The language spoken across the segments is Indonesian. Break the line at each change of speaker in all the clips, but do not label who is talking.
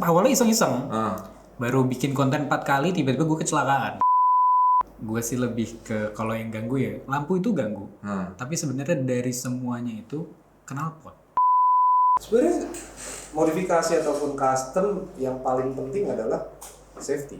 awalnya iseng-iseng. Baru bikin konten 4 kali, tiba-tiba gue kecelakaan. Gue sih lebih ke kalau yang ganggu ya, lampu itu ganggu. Tapi sebenarnya dari semuanya itu knalpot.
Sebenarnya modifikasi ataupun custom yang paling penting adalah safety.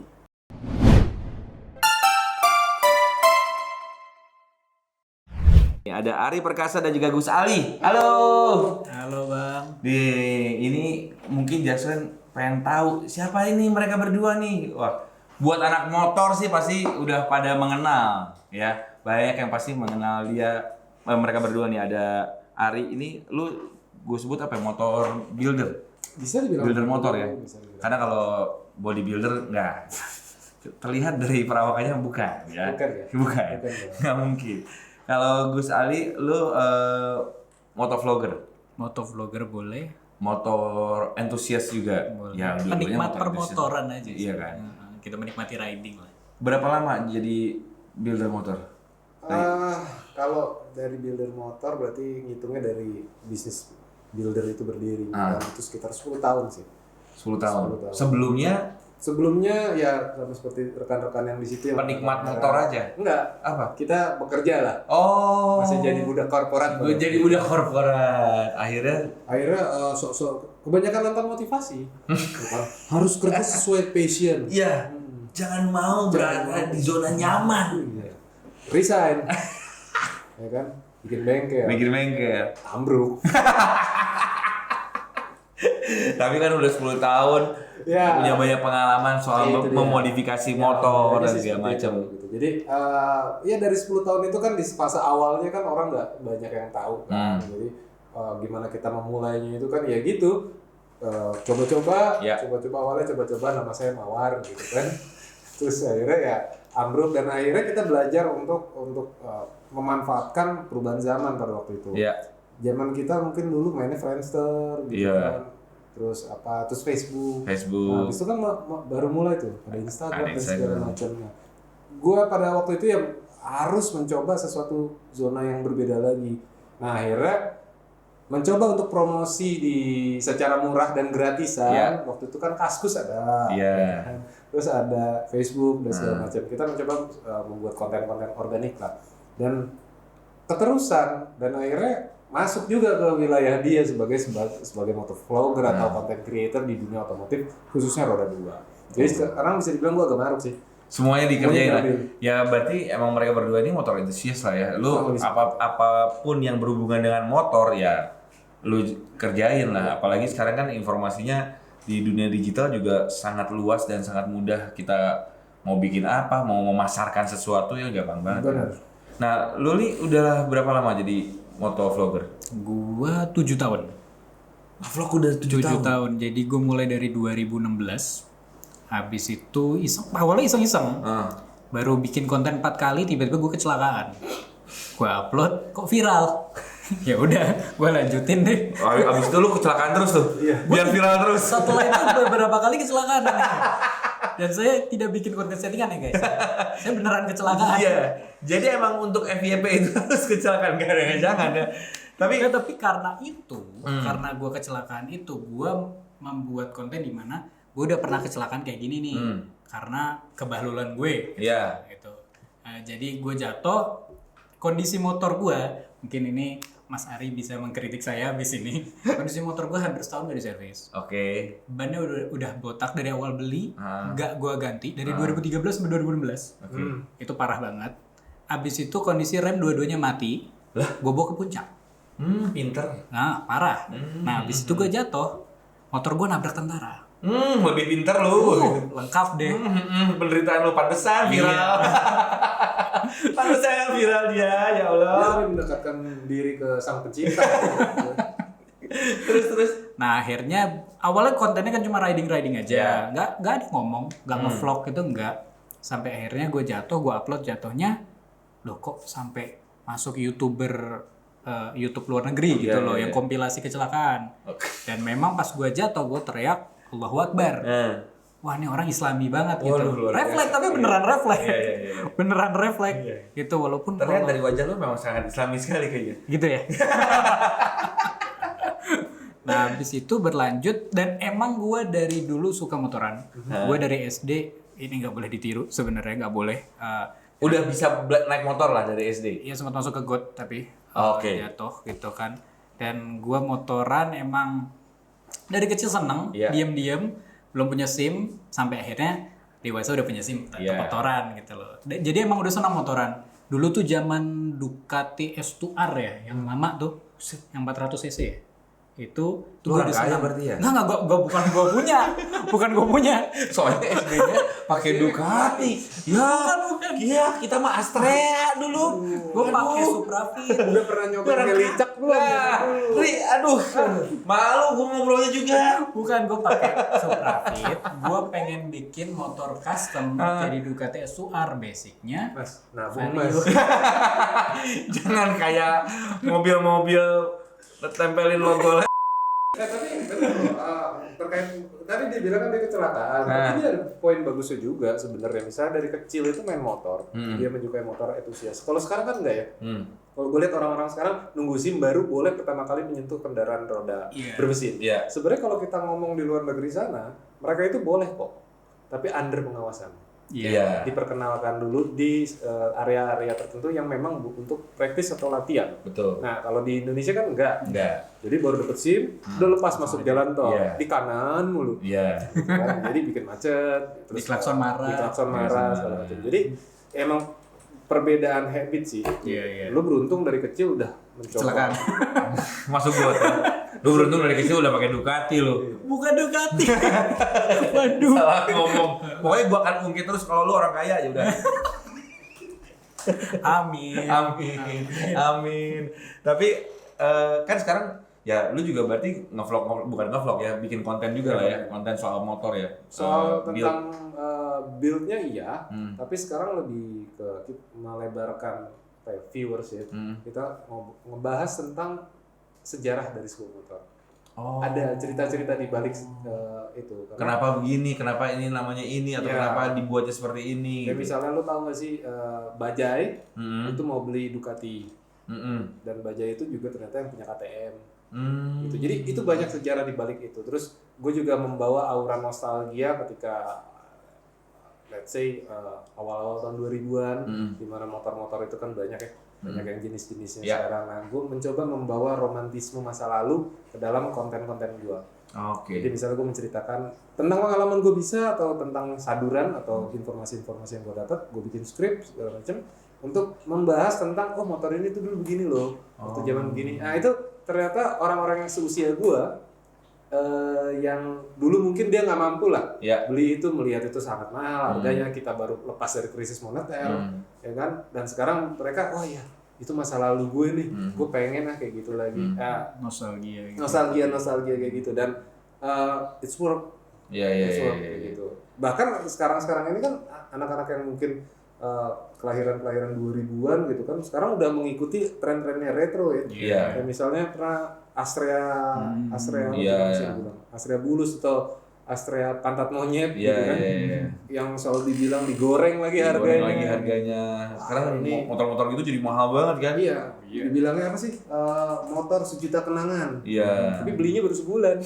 Ada Ari Perkasa dan juga Gus Ali. Halo.
Halo bang.
Ini mungkin Jason pengen tahu siapa ini mereka berdua nih. Wah, buat anak motor sih pasti udah pada mengenal ya. Banyak yang pasti mengenal dia. Mereka berdua nih, ada Ari ini, lu gue sebut apa ya, motor builder.
Bisa dibilang
Builder motor ya.
Bisa dibilang.
Karena kalau bodybuilder enggak terlihat dari perawakannya bukan ya.
Bukan ya?
Bukan.
Bukan ya.
Nggak mungkin. Kalau Gus Ali, lu motovlogger.
Motovlogger boleh.
Motor entusias juga.
Boleh.
Ya, dua-duanya
Penikmat
motor
permotoran
entusias.
aja sih.
Iya kan.
Kita menikmati riding lah.
Berapa lama jadi builder motor?
Kalau dari builder motor berarti ngitungnya dari bisnis builder itu berdiri. Dan itu sekitar 10 tahun sih.
10 tahun.
10 tahun.
Sebelumnya
ya sama seperti rekan-rekan yang di situ yang
penikmat motor aja.
Enggak,
Apa?
kita bekerja lah.
Oh.
Masih jadi budak korporat.
Gue jadi budak korporat. Akhirnya
Sok-sok kebanyakan nonton motivasi. Harus kerja sesuai passion.
iya. Jangan mau berada di zona nyaman.
Resign. Ya kan? Bikin bengkel. Ambruk.
Tapi kan udah 10 tahun,
Ya.
punya banyak pengalaman soal
Itu dia.
memodifikasi motor dan
Jadi
segala
seperti
macam.
itu, gitu. Jadi ya dari 10 tahun itu kan di fase awalnya kan orang nggak banyak yang tahu kan. Jadi gimana kita memulainya itu kan ya gitu. Coba-coba awalnya nama saya Mawar gitu kan. Terus akhirnya ya ambruk dan akhirnya kita belajar untuk memanfaatkan perubahan zaman pada waktu itu.
Iya.
Zaman kita mungkin dulu mainnya Friendster gitu
Iya.
kan. Terus Facebook. Nah,
Facebook.
habis itu kan baru mulai tuh ada Instagram
Ada
dan segala
Instagram.
macamnya. Gua pada waktu itu ya harus mencoba sesuatu zona yang berbeda lagi. Nah, akhirnya mencoba untuk promosi secara murah dan gratisan.
Iya.
Waktu itu kan Kaskus ada.
Iya.
ya kan? Terus ada Facebook dan segala macam. Kita mencoba membuat konten-konten organik lah. Dan keterusan dan akhirnya masuk juga ke wilayah dia sebagai motovlogger atau content creator di dunia otomotif khususnya roda 2. Jadi sekarang bisa dibilang gua agak maruk sih.
Semuanya dikerjain lah.
diambil.
Ya berarti emang mereka berdua ini motor entusias lah ya. Lu apapun yang berhubungan dengan motor ya lu kerjain lah. Apalagi sekarang kan informasinya di dunia digital juga sangat luas dan sangat mudah. Kita mau bikin apa, mau memasarkan sesuatu ya gampang banget.
Benar.
Nah, lu Li udah berapa lama jadi motovlogger?
Gua 7 tahun.
Vlog udah
7 tahun. Jadi gue mulai dari 2016. Habis itu awalnya iseng-iseng. Baru bikin konten 4 kali, tiba-tiba gue kecelakaan. Gue upload, kok viral. Ya udah, gue lanjutin deh.
Abis itu lu kecelakaan terus tuh? Iya. Biar viral terus.
Setelah itu beberapa kali kecelakaan. Dan saya tidak bikin konten settingan ya guys. Saya beneran kecelakaan.
Iya. Jadi emang untuk FYP itu harus kecelakaan, gak ada jangan ya.
Tapi karena itu, karena gue kecelakaan itu, gue membuat konten di mana gue udah pernah kecelakaan kayak gini nih. Karena kebahlulan gue.
Iya.
Gitu. Jadi gue jatuh, kondisi motor gue, mungkin ini Mas Ari bisa mengkritik saya habis ini. Kondisi motor gue hampir setahun gak diservis.
Oke.
Bannya udah botak dari awal beli, nggak gue ganti dari 2013 sampai 2016. Itu parah banget. Abis itu kondisi rem dua-duanya mati, gue bawa ke puncak.
Pinter.
Nah parah. Nah abis itu gue jatuh, motor gue nabrak tentara.
Lebih pinter lu.
Lengkap deh.
Penderitaan lu pantesan viral. Pantesan viral dia, ya
Dia
Allah.
lebih mendekatkan diri ke sang pencipta.
Terus.
Nah akhirnya awalnya kontennya kan cuma riding aja,
Ya.
nggak ada ngomong, nggak nge-vlog itu nggak. Sampai akhirnya gue jatuh, gue upload jatuhnya, loh kok sampai masuk YouTube luar negeri gitu loh, yang kompilasi kecelakaan. Dan memang pas gue jatuh, gue teriak Allahu Akbar. Wah ini orang Islami banget gitu. Refleks tapi beneran refleks. Beneran refleks. Gitu walaupun
Terlihat dari wajah lu memang sangat Islami sekali kayaknya.
gitu ya. Nah habis itu berlanjut dan emang gue dari dulu suka motoran. Gue dari SD ini nggak boleh ditiru sebenarnya nggak boleh.
Udah bisa naik motor lah dari SD.
Iya sempat masuk ke got tapi
Oke.
jatuh gitu kan. Dan gue motoran emang dari kecil seneng, diam-diam belum punya SIM sampai akhirnya dewasa udah punya SIM motoran gitu loh. Jadi emang udah senang motoran. Dulu tuh zaman Ducati S2R ya, yang lama tuh, yang 400 cc ya. Itu
Lu orang kaya berarti ya?
Enggak, bukan gua punya. Bukan gua punya.
Soalnya SD-nya pakai Ducati. Ya, iya, kita mah Astrea dulu.
Gua pakai Supravit.
Udah pernah nyoba ngelicak belum?
Aduh, malu gua ngobrolnya juga.
Bukan, gua pakai Supravit. Gua pengen bikin motor custom jadi Ducati S2R basicnya.
Mas, nabung mas.
Jangan kayak mobil-mobil tempelin logo.
Tapi benar loh, terkait tadi dia bilang kan dia kecelakaan, tapi dia ada poin bagusnya juga sebenarnya. Misalnya dari kecil itu main motor, dia menyukai motor entusias. Kalau sekarang kan enggak ya. Kalau gue lihat orang-orang sekarang nunggu SIM baru boleh pertama kali menyentuh kendaraan roda bermesin. Sebenarnya kalau kita ngomong di luar negeri sana, mereka itu boleh kok, tapi under pengawasan. Diperkenalkan dulu di area-area tertentu yang memang untuk praktis atau latihan.
Betul.
Nah, kalau di Indonesia kan enggak. Jadi baru dapet SIM, udah lepas masuk jalan tol, di kanan mulu. Gitu kan. Jadi bikin macet, terus
Diklakson marah,
segala macam. Jadi emang perbedaan habit sih. Lu beruntung dari kecil udah mencoba.
Kecelakaan.
Masuk got. Lu beruntung dari kecil udah pakai Ducati lu.
Bukan Ducati. Waduh.
Salah ngomong. Pokoknya gua akan ungkit terus kalau lu orang kaya ya udah. Amin. Tapi kan sekarang ya lu juga berarti bukan ngevlog ya, bikin konten juga lah ya, konten soal motor ya.
Soal tentang build-nya iya, tapi sekarang lebih ke melebarkan viewers ya. Kita ngebahas tentang sejarah dari sebuah motor. Ada cerita-cerita di balik itu.
Kenapa begini, kenapa ini namanya ini, atau kenapa dibuatnya seperti ini.
Kayak misalnya lu tahu nggak sih Bajaj itu mau beli Ducati. Dan Bajaj itu juga ternyata yang punya KTM. Gitu. Jadi itu banyak sejarah di balik itu. Terus gue juga membawa aura nostalgia ketika let's say awal-awal tahun 2000-an di mana motor-motor itu kan banyak ya. Banyak yang jenis-jenisnya sekarang. Nah, gue mencoba membawa romantisme masa lalu ke dalam konten-konten gue. Jadi misalnya gue menceritakan tentang pengalaman gue bisa, atau tentang saduran, atau informasi-informasi yang gue dapat, gue bikin skrip segala macam untuk membahas tentang motor ini tuh dulu begini loh, waktu zaman begini. Nah itu ternyata orang-orang yang seusia gue yang dulu mungkin dia nggak mampu lah beli itu, melihat itu sangat mahal harganya, kita baru lepas dari krisis moneter, ya kan, dan sekarang mereka itu masa lalu gue nih, gue pengen kayak gitu lagi. Nostalgia kayak gitu, dan it's work. Kayak gitu. Bahkan sekarang ini kan anak-anak yang mungkin kelahiran 2000-an gitu kan sekarang udah mengikuti tren-trennya retro ya. Kayak misalnya pernah Astrea Astrea Bulus atau Astrea pantat monyet gitu kan. Yang selalu dibilang digoreng lagi harganya.
Sekarang ini motor-motor gitu jadi mahal banget kan?
Dibilangnya apa sih? Motor sejuta kenangan. Tapi belinya baru sebulan.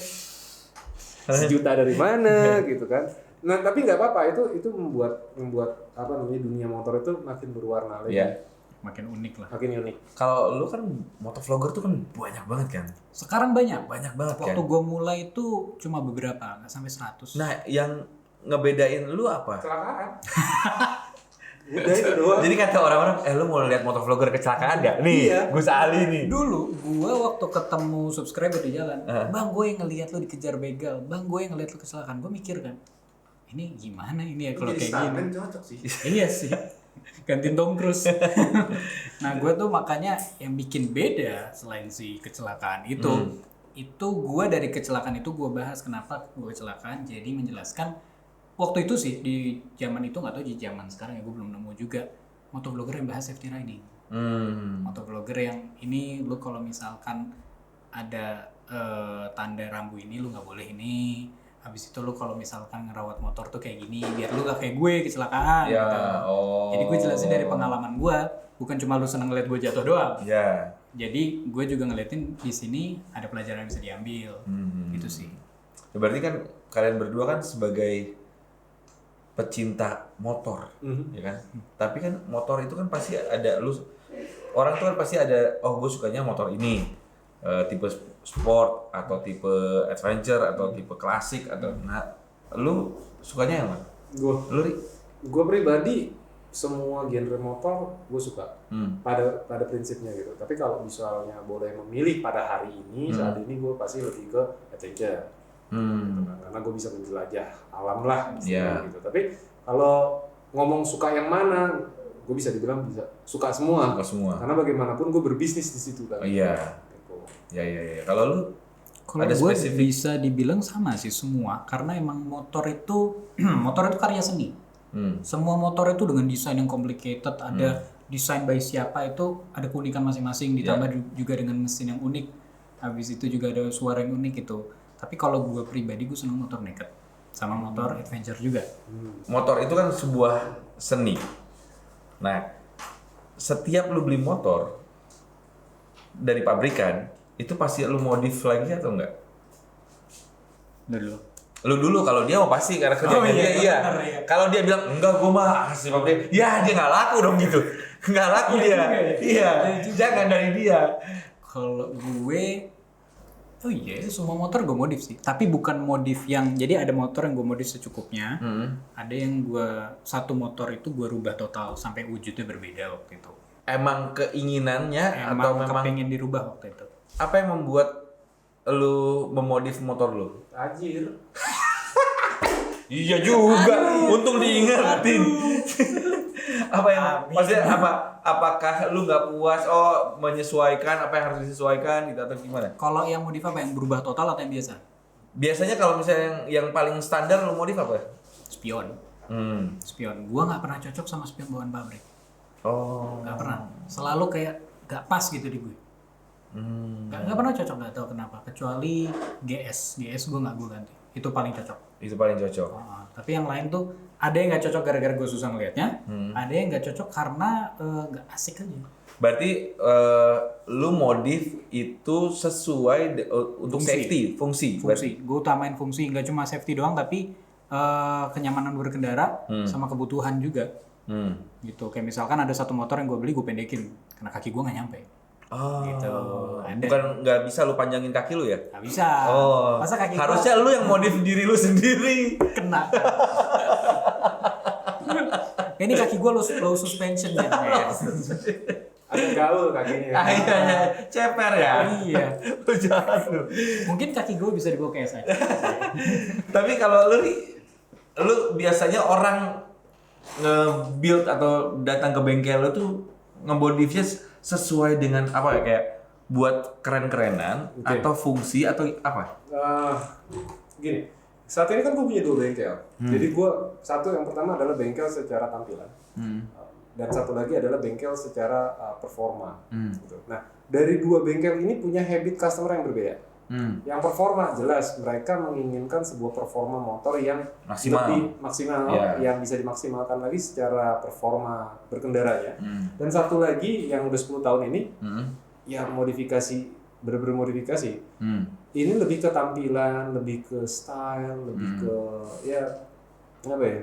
Sejuta dari mana gitu kan. Nah, tapi nggak apa-apa, itu membuat apa namanya, dunia motor itu makin berwarna lagi.
Makin unik lah.
Makin unik.
Kalau lu kan motovlogger tuh kan banyak banget kan?
Sekarang banget
kan?
Waktu gue mulai itu cuma beberapa, nggak sampai 100.
Nah, yang ngebedain lu apa?
Kecelakaan. Udah itu doang.
Jadi kata orang-orang, lu mau lihat motovlogger kecelakaan gak? Nih, Gus Ali nih.
Dulu gue waktu ketemu subscriber di jalan, bang gue yang ngelihat lu dikejar begal, bang gue yang ngelihat lu kecelakaan, gue mikir kan, ini gimana ini ya kalau kayak gini?
Cocok sih.
Iya sih. Gantiin Tom Cruise. Nah gue tuh makanya yang bikin beda selain si kecelakaan itu gue dari kecelakaan itu gue bahas kenapa gue kecelakaan, jadi menjelaskan waktu itu sih di zaman itu, nggak tahu di zaman sekarang ya, gue belum nemu juga motovlogger yang bahas safety riding. Motovlogger yang ini lu kalau misalkan ada tanda rambu ini lu nggak boleh ini. Habis itu lu kalau misalkan ngerawat motor tuh kayak gini biar lu gak kayak gue kecelakaan gitu. Jadi gue jelasin dari pengalaman gue, bukan cuma lu seneng ngeliat gue jatuh doang. Jadi gue juga ngeliatin di sini ada pelajaran yang bisa diambil, gitu sih.
Ya, berarti kan kalian berdua kan sebagai pecinta motor, ya kan? Tapi kan motor itu kan pasti ada orang tuh kan pasti ada, oh gue sukanya motor ini, tipe sport atau tipe adventure atau tipe klasik atau, nah, lu sukanya yang mana?
Gue pribadi semua genre motor gue suka pada prinsipnya gitu. Tapi kalau misalnya boleh memilih pada hari ini saat ini gue pasti lebih ke adventure. Gitu kan. Karena gue bisa menjelajah alam lah gitu. Tapi kalau ngomong suka yang mana, gue bisa dibilang bisa suka semua. Karena bagaimanapun gue berbisnis di situ kan.
Iya.
Gitu.
Ya. Kalau lu
Kalau gue bisa dibilang sama sih semua, karena emang motor itu karya seni. Semua motor itu dengan desain yang complicated, ada desain by siapa itu ada keunikan masing-masing, ditambah juga dengan mesin yang unik. Habis itu juga ada suara yang unik gitu. Tapi kalau gue pribadi gue seneng motor naked sama motor adventure juga.
Motor itu kan sebuah seni. Nah, setiap lu beli motor dari pabrikan itu pasti lu modif lagi atau enggak? Lu dulu kalau dia mau pasti karena kerjanya dia iya. Kalau dia bilang enggak gue mah asli pabrik, ya dia nggak laku dong gitu. Nggak laku dia. Iya. Jangan dari dia.
Kalau gue semua motor gue modif sih. Tapi bukan modif yang, jadi ada motor yang gue modif secukupnya. Ada yang satu motor itu gue rubah total sampai wujudnya berbeda waktu itu.
Emang keinginannya atau memang
kepengen dirubah waktu itu?
Apa yang membuat lu memodif motor lu?
Tajir.
Iya juga, untung diingetin. Apa yang maksudnya apakah lu nggak puas menyesuaikan apa yang harus disesuaikan gitu atau gimana?
Kalau yang modif apa, yang berubah total atau yang biasa?
Biasanya kalau misalnya yang paling standar lu modif apa?
Spion. Gua nggak pernah cocok sama spion bawaan pabrik. Nggak pernah. Selalu kayak nggak pas gitu di gue. Nggak pernah cocok, nggak tahu kenapa. Kecuali GS gue nggak gue ganti. Itu paling cocok. Tapi yang lain tuh ada yang nggak cocok gara-gara gue susah ngeliatnya, ada yang nggak cocok karena nggak asik aja.
Berarti lu modif itu sesuai untuk fungsi.
Gue utamain fungsi, nggak cuma safety doang tapi kenyamanan berkendara sama kebutuhan juga. Gitu. Kayak misalkan ada satu motor yang gue beli gue pendekin karena kaki gue nggak nyampe. Gitu.
Bukan nggak bisa lu panjangin kaki lu ya?
Nggak bisa. Masa kaki
harusnya lu yang modif diri lu sendiri.
Kena. Ini kaki gue low suspension ya.
Agak gaul kakinya.
Iya. Ceper ya.
Iya.
Lu jahat lu.
Mungkin kaki gue bisa dibawa ke SI.
Tapi kalau lu biasanya orang nge-build atau datang ke bengkel lu tuh nge-modifnya sesuai dengan apa ya, kayak buat keren-kerenan atau fungsi atau apa?
Gini, saat ini kan gue punya 2 bengkel. Jadi gue yang pertama adalah bengkel secara tampilan, dan satu lagi adalah bengkel secara performa. Gitu. Nah, dari 2 bengkel ini punya habit customer yang berbeda. Yang performa jelas mereka menginginkan sebuah performa motor yang lebih maksimal, yang bisa dimaksimalkan lagi secara performa berkendaranya. Dan satu lagi yang udah 10 tahun ini, yang modifikasi, bener-bener modifikasi. Ini lebih ke tampilan, lebih ke style, lebih ke apa ya?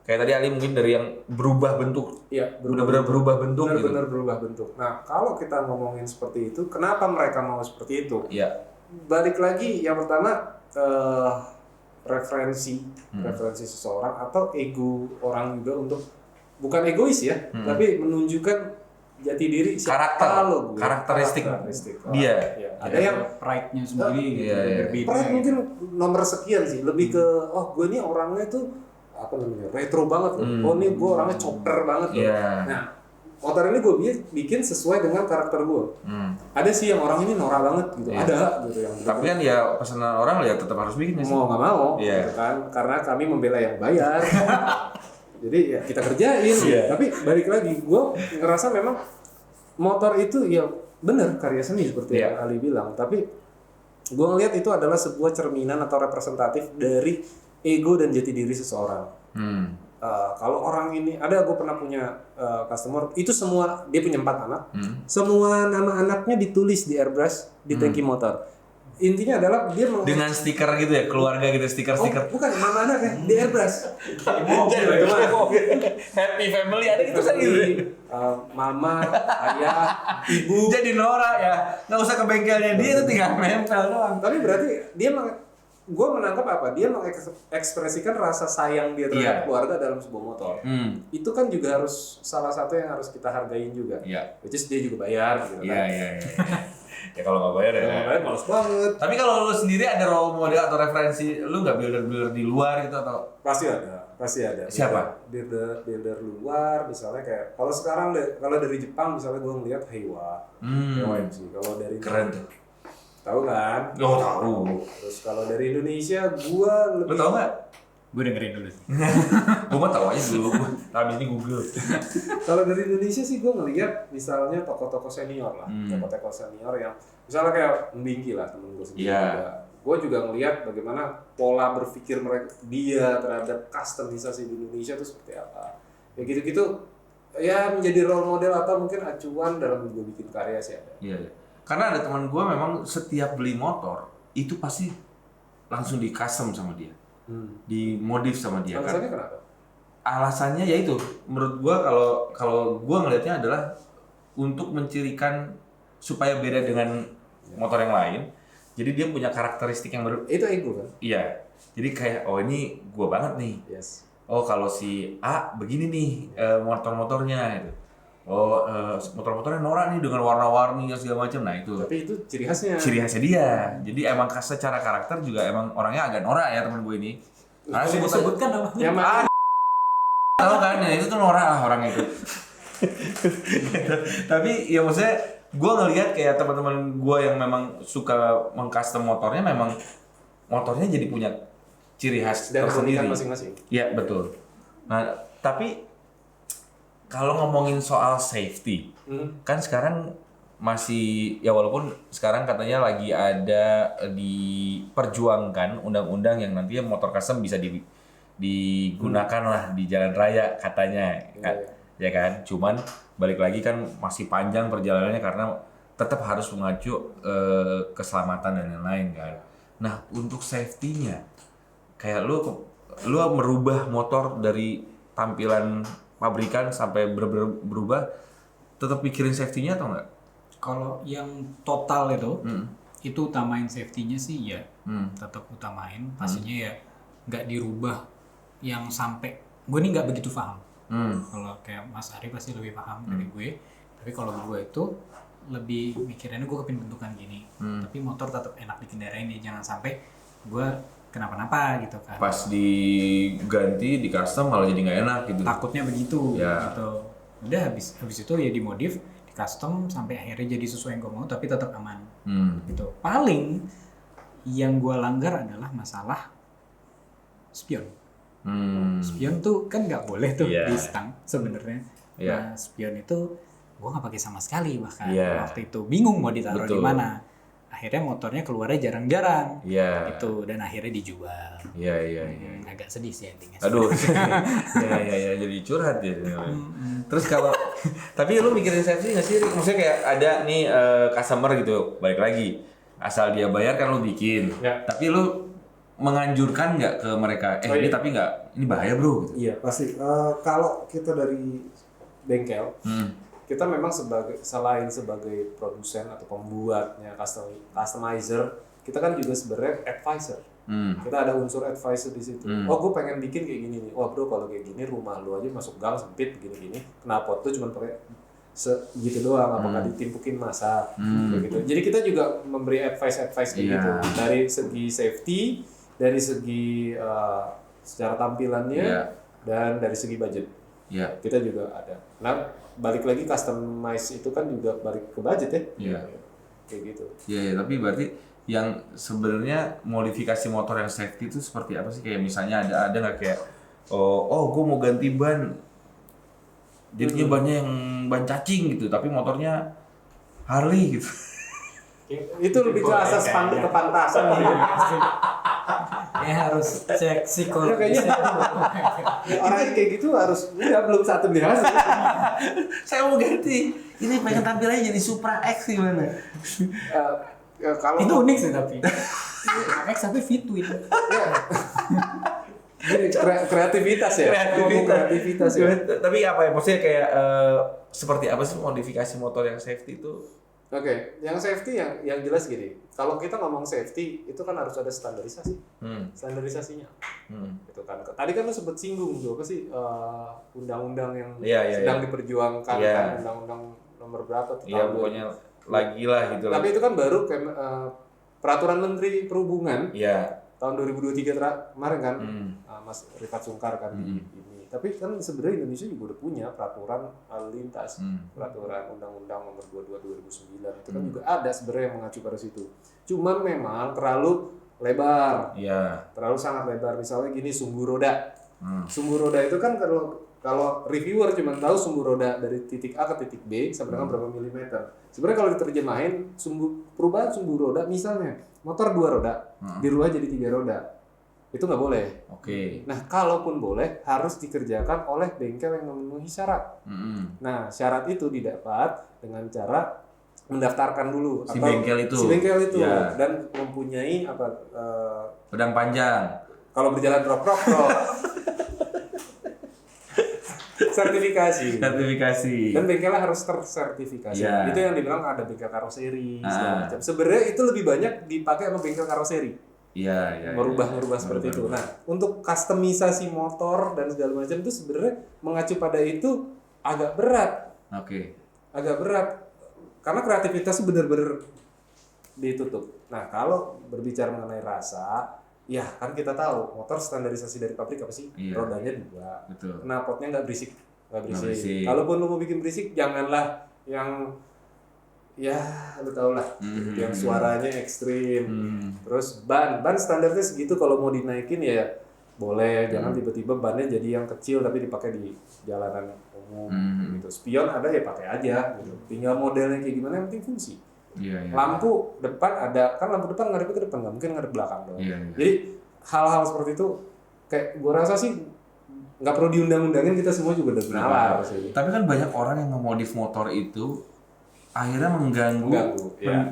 Kayak tadi Ali mungkin dari yang berubah bentuk.
Iya,
benar-benar berubah bentuk.
Benar-benar berubah bentuk. Nah, kalau kita ngomongin seperti itu, kenapa mereka mau seperti itu?
Iya.
Balik lagi, yang pertama referensi seseorang atau ego orang juga untuk bukan egois ya, tapi menunjukkan jati diri
karakteristik dia.
Ada yang
pride-nya sendiri berbeda.
Pride mungkin nomor sekian sih, lebih ke gue ini orangnya tuh retro banget loh. Ini gue orangnya chopper banget loh. Nah, motor ini gue bikin sesuai dengan karakter gue. Ada sih yang orang ini norak banget gitu. Ada gitu yang.
Tapi kan ya pesanan orang ya tetap harus bikin.
Mau nggak mau, gitu kan? Karena kami membela yang bayar. Jadi ya kita kerjain. Tapi balik lagi, gue ngerasa memang motor itu ya benar karya seni seperti yang Ali bilang. Tapi gue ngelihat itu adalah sebuah cerminan atau representatif dari ego dan jati diri seseorang. kalau orang ini gue pernah punya customer itu semua dia punya 4 anak, semua nama anaknya ditulis di airbrush di tangki motor. Intinya adalah dia
dengan stiker gitu ya, keluarga gitu, stiker-stiker.
Bukan nama anaknya di airbrush.
Happy family ada gitu kan gitu.
Mama, ayah, ibu.
Jadi Nora ya, nggak usah ke bengkelnya dia, itu tinggal nempel doang.
Tapi berarti gue menangkap apa? Dia mengekspresikan rasa sayang dia terhadap keluarga dalam sebuah motor. Itu kan juga harus salah satu yang harus kita hargain juga. Which is dia juga bayar gitu kan.
Iya. Ya kalau nggak bayar ya.
Kalau nggak bayar males banget.
Tapi kalau lu sendiri ada role model atau referensi, lu nggak builder di luar gitu atau?
Pasti ada.
Siapa?
Builder luar, misalnya kayak kalau sekarang kalau dari Jepang misalnya gue ngeliat Heiwa MC. Kalau dari
keren tuh.
Tahu kan?
Tahu.
Terus kalau dari Indonesia gue lebih.
Lu tahu nggak?
Gue dengerin dulu sih.
Gue mah tahu aja dulu. Habis ini Google.
Kalau dari Indonesia sih gue ngeliat misalnya tokoh-tokoh senior lah, tokoh-tokoh senior yang misalnya kayak Mbingki lah temen gue sendiri. Gue juga ngeliat bagaimana pola berpikir dia terhadap customisasi di Indonesia itu seperti apa. Ya gitu-gitu ya menjadi role model atau mungkin acuan dalam gue bikin karya sih ada.
Iya. Karena ada teman gue memang setiap beli motor itu pasti langsung di custom sama dia. Dimodif sama dia.
Alasannya kenapa?
Alasannya yaitu menurut gua kalau gua ngelihatnya adalah untuk mencirikan supaya beda dengan motor yang lain. Jadi dia punya karakteristik yang
Itu ego kan?
Iya. Jadi kayak ini gua banget nih.
Yes.
Oh kalau si A begini nih motor-motornya gitu. Motor-motornya Nora nih dengan warna-warni segala macam. Nah itu.
Tapi itu ciri khasnya.
Ciri khasnya dia. Jadi emang secara karakter juga emang orangnya agak Nora ya teman gue ini. Karena
sebutkan namanya.
Yang mana?
Tahu kan ya itu tuh Nora lah orang itu. Tapi ya maksudnya gue ngelihat kayak teman-teman gue yang memang suka mengcustom motornya, memang motornya jadi punya ciri khas
dan
tersendiri.
Masing-masing.
Iya betul. Nah tapi kalau ngomongin soal safety, kan sekarang masih ya walaupun sekarang katanya lagi ada diperjuangkan undang-undang yang nantinya motor custom bisa digunakan lah di jalan raya katanya, ya kan? Cuman balik lagi kan masih panjang perjalanannya karena tetap harus mengacu keselamatan dan lain-lain kan. Nah untuk safety-nya, kayak lu merubah motor dari tampilan pabrikan sampai berubah, tetap pikirin safety-nya atau enggak?
Kalau yang total itu utamain safety-nya sih ya, tetap utamain. Pastinya ya nggak dirubah yang sampai gue ini nggak begitu paham. Kalau kayak Mas Ari pasti lebih paham dari gue. Tapi kalau gue itu lebih mikirannya gue kepin bentukan gini. Tapi motor tetap enak dikendarain ya, jangan sampai gue kenapa-napa gitu kan.
Pas diganti di custom malah jadi nggak enak gitu.
Takutnya begitu
ya.
gitu. Udah habis itu ya dimodif, di custom sampai akhirnya jadi sesuai yang gue mau tapi tetap aman. Gitu. Paling yang gue langgar adalah masalah spion. Spion tuh kan nggak boleh tuh di stang sebenarnya. Nah, spion itu gue nggak pakai sama sekali bahkan waktu itu bingung mau ditaruh di mana. Akhirnya motornya keluarnya jarang-jarang, itu dan akhirnya dijual. Agak sedih sih endingnya.
Aduh, ya jadi curhat ya. Terus kalau, tapi lu mikirin safety nggak sih? Maksudnya kayak ada nih customer gitu, balik lagi, asal dia bayar kan lu bikin, tapi lu menganjurkan nggak ke mereka? Ini tapi nggak, ini bahaya bro. Gitu.
Iya pasti. Kalau kita dari bengkel. Kita memang selain sebagai produsen atau pembuatnya customizer, kita kan juga sebenarnya advisor. Kita ada unsur advisor di situ. Oh, gue pengen bikin kayak gini nih. Wah bro, kalau kayak gini rumah lu aja masuk gang sempit begini-gini. Kenapa tuh cuma pakai segitu doang? Apakah ditimpukin masa? Gitu. Jadi kita juga memberi advice kayak gitu. Dari segi safety, dari segi secara tampilannya, dan dari segi budget. Kita juga ada. Nah, balik lagi customize itu kan juga balik ke budget ya. Kayak gitu.
Tapi berarti yang sebenarnya modifikasi motor yang safety itu seperti apa sih? Kayak misalnya ada nggak kayak gue mau ganti ban, jadinya bannya yang ban cacing gitu, tapi motornya Harley gitu.
Itu lebih ke asas kepantasan.
Ya Kayaknya harus cek psikologis.
Orang yang kayak gitu harus belum satu beli hasil.
Saya mau ganti. Ini pengen tampilannya jadi Supra X gimana?
Kalau
Itu unik sih tapi. X tapi fitwin.
Gini, kreativitas ya. Kreativitas ya.
Tapi apa ya? Maksudnya kayak seperti apa sih modifikasi motor yang safety itu?
Oke, yang safety yang jelas gini. Kalau kita ngomong safety itu kan harus ada standarisasi. Standarisasinya. Itu kan. Tadi kan lu sempat singgung tuh apa sih undang-undang yang sedang diperjuangkan kan, undang-undang nomor berapa tuh?
Iya, pokoknya lagi lah gitu.
Tapi itu kan baru peraturan Menteri Perhubungan.
Iya.
Tahun 2023 kemarin kan, Mas Rifat Sungkar kan ini. Tapi kan sebenarnya Indonesia juga udah punya peraturan lalu lintas, peraturan Undang-Undang Nomor 22 2009 itu kan juga ada sebenarnya yang mengacu pada situ. Cuman memang terlalu lebar, terlalu sangat lebar. Misalnya gini sumbu roda, sumbu roda itu kan kalau reviewer cuma tahu sumbu roda dari titik A ke titik B sampai dengan berapa milimeter. Sebenarnya kalau diterjemahin perubahan sumbu roda, misalnya motor 2 roda dirubah jadi 3 roda. Itu nggak boleh.
Oke.
Nah, kalaupun boleh, harus dikerjakan oleh bengkel yang memenuhi syarat. Nah, syarat itu didapat dengan cara mendaftarkan dulu
si bengkel itu
dan mempunyai
pedang panjang.
Kalau berjalan rok. sertifikasi. Dan bengkelnya harus tersertifikasi. Itu yang dibilang ada bengkel karoseri segala macam. Sebenarnya itu lebih banyak dipakai sama bengkel karoseri. Merubah seperti itu. Nah, untuk kustomisasi motor dan segala macam itu sebenarnya mengacu pada itu agak berat. Agak berat karena kreativitas benar-benar ditutup. Nah, kalau berbicara mengenai rasa, ya kan kita tahu motor standarisasi dari pabrik apa sih? Rodanya 2. Knalpotnya nggak berisik. Kalaupun lu mau bikin berisik, janganlah yang lu tau lah, yang suaranya ekstrim. Terus ban standarnya segitu, kalau mau dinaikin ya boleh, jangan tiba-tiba bannya jadi yang kecil tapi dipakai di jalanan umum gitu. Spion ada ya pakai aja gitu. Tinggal modelnya kayak gimana, yang penting fungsi. Lampu depan ada, kan lampu depan ngadep ke depan, nggak mungkin ngadep belakang dong. Jadi hal-hal seperti itu kayak gua rasa sih nggak perlu diundang-undangin, kita semua juga udah nalar sih.
Tapi kan banyak orang yang ngemodif motor itu akhirnya mengganggu